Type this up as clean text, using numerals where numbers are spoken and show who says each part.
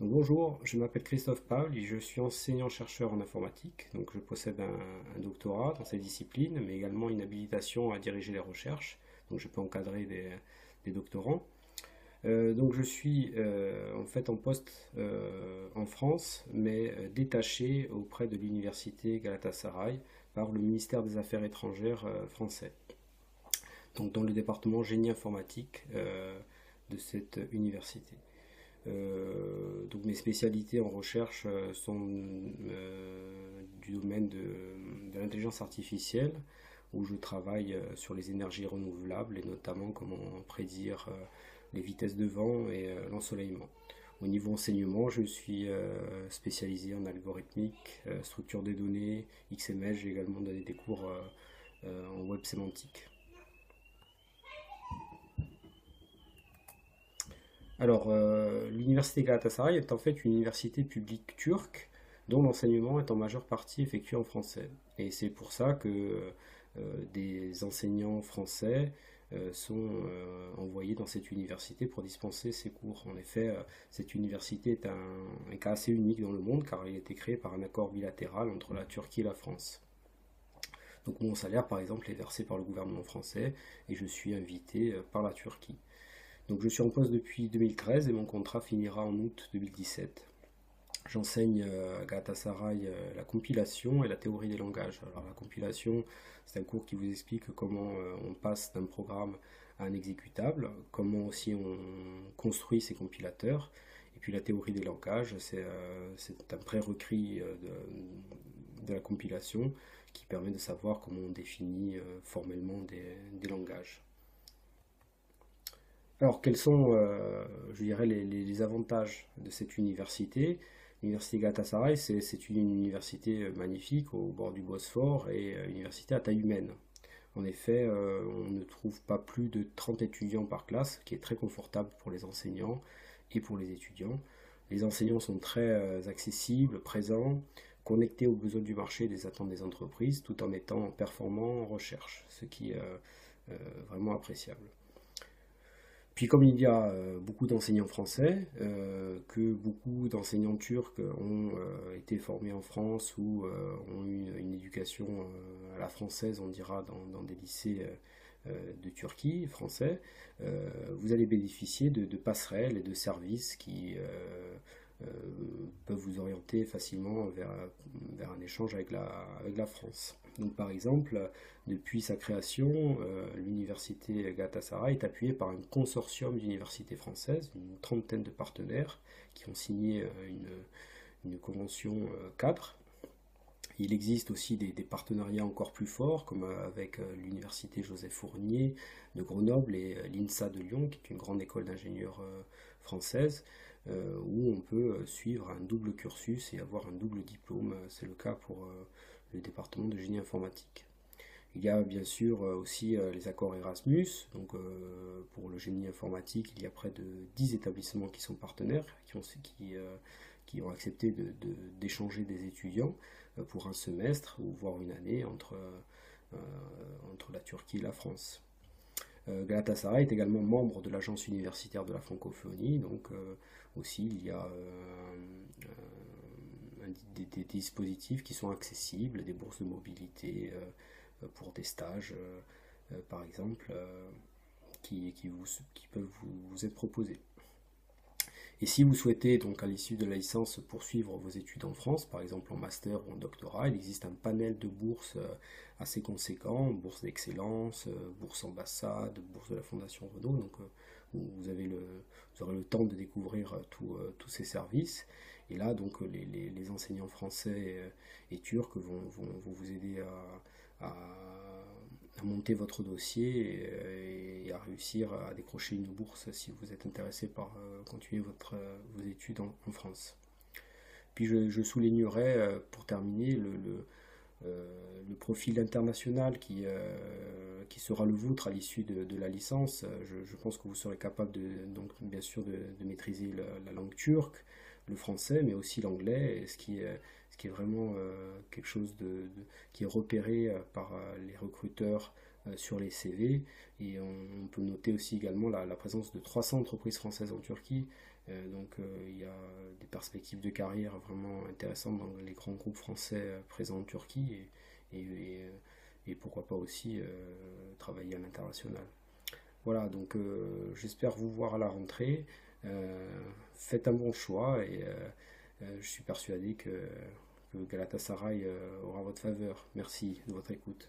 Speaker 1: Donc bonjour, je m'appelle Christophe Paul et je suis enseignant-chercheur en informatique. Donc je possède un doctorat dans cette discipline, mais également une habilitation à diriger les recherches. Donc je peux encadrer des doctorants. Donc je suis en fait en poste en France, mais détaché auprès de l'université Galatasaray par le ministère des Affaires étrangères français. Donc dans le département génie informatique de cette université. Donc mes spécialités en recherche sont du domaine de l'intelligence artificielle, où je travaille sur les énergies renouvelables et notamment comment prédire les vitesses de vent et l'ensoleillement. Au niveau enseignement, je suis spécialisé en algorithmique, structure des données, XML. J'ai également donné des cours en web sémantique. Alors, l'université Galatasaray est en fait une université publique turque dont l'enseignement est en majeure partie effectué en français. Et c'est pour ça que des enseignants français sont envoyés dans cette université pour dispenser ces cours. En effet, cette université est un cas assez unique dans le monde car il a été créé par un accord bilatéral entre la Turquie et la France. Donc mon salaire, par exemple, est versé par le gouvernement français et je suis invité par la Turquie. Donc je suis en poste depuis 2013 et mon contrat finira en août 2017. J'enseigne à Galatasaray la compilation et la théorie des langages. Alors la compilation, c'est un cours qui vous explique comment on passe d'un programme à un exécutable, comment aussi on construit ces compilateurs. Et puis la théorie des langages, c'est un prérequis de la compilation qui permet de savoir comment on définit formellement des langages. Alors, quels sont, je dirais, les avantages de cette université? L'université Galatasaray, c'est une université magnifique au bord du Bosphore et une université à taille humaine. En effet, on ne trouve pas plus de 30 étudiants par classe, ce qui est très confortable pour les enseignants et pour les étudiants. Les enseignants sont très accessibles, présents, connectés aux besoins du marché et des attentes des entreprises, tout en étant performants en recherche, ce qui est vraiment appréciable. Puis comme il y a beaucoup d'enseignants français, que beaucoup d'enseignants turcs ont été formés en France ou ont eu une éducation à la française, on dira, dans des lycées de Turquie français, vous allez bénéficier de passerelles et de services qui peuvent vous orienter facilement vers un échange avec la France. Donc par exemple, depuis sa création, l'université Galatasaray est appuyée par un consortium d'universités françaises, une trentaine de partenaires qui ont signé une convention cadre. Il existe aussi des partenariats encore plus forts, comme avec l'université Joseph Fournier de Grenoble et l'INSA de Lyon, qui est une grande école d'ingénieurs française, où on peut suivre un double cursus et avoir un double diplôme. C'est le cas pour le département de génie informatique. Il y a bien sûr aussi les accords Erasmus. Donc, pour le génie informatique, il y a près de 10 établissements qui sont partenaires, qui ont accepté d'échanger des étudiants pour un semestre ou voire une année entre la Turquie et la France. Galatasaray est également membre de l'Agence universitaire de la francophonie, donc aussi il y a des dispositifs qui sont accessibles, des bourses de mobilité pour des stages, par exemple, qui peuvent vous être proposés. Et si vous souhaitez, donc à l'issue de la licence, poursuivre vos études en France, par exemple en master ou en doctorat, il existe un panel de bourses assez conséquent, bourse d'excellence, bourse ambassade, bourse de la Fondation Renault, donc vous aurez le temps de découvrir tous ces services. Et là, donc, les enseignants français et turcs vont vous aider à monter votre dossier et à réussir à décrocher une bourse si vous êtes intéressé par continuer vos études en France. Puis je soulignerai pour terminer le profil international qui sera le vôtre à l'issue de la licence. Je pense que vous serez capable donc, bien sûr de maîtriser la langue turque, le français, mais aussi l'anglais, ce qui est vraiment quelque chose qui est repéré par les recruteurs sur les CV. Et on peut noter aussi également la présence de 300 entreprises françaises en Turquie, Il y a des perspectives de carrière vraiment intéressantes dans les grands groupes français présents en Turquie et pourquoi pas aussi travailler à l'international. Voilà, j'espère vous voir à la rentrée. Faites un bon choix et je suis persuadé que Galatasaray aura votre faveur. Merci de votre écoute.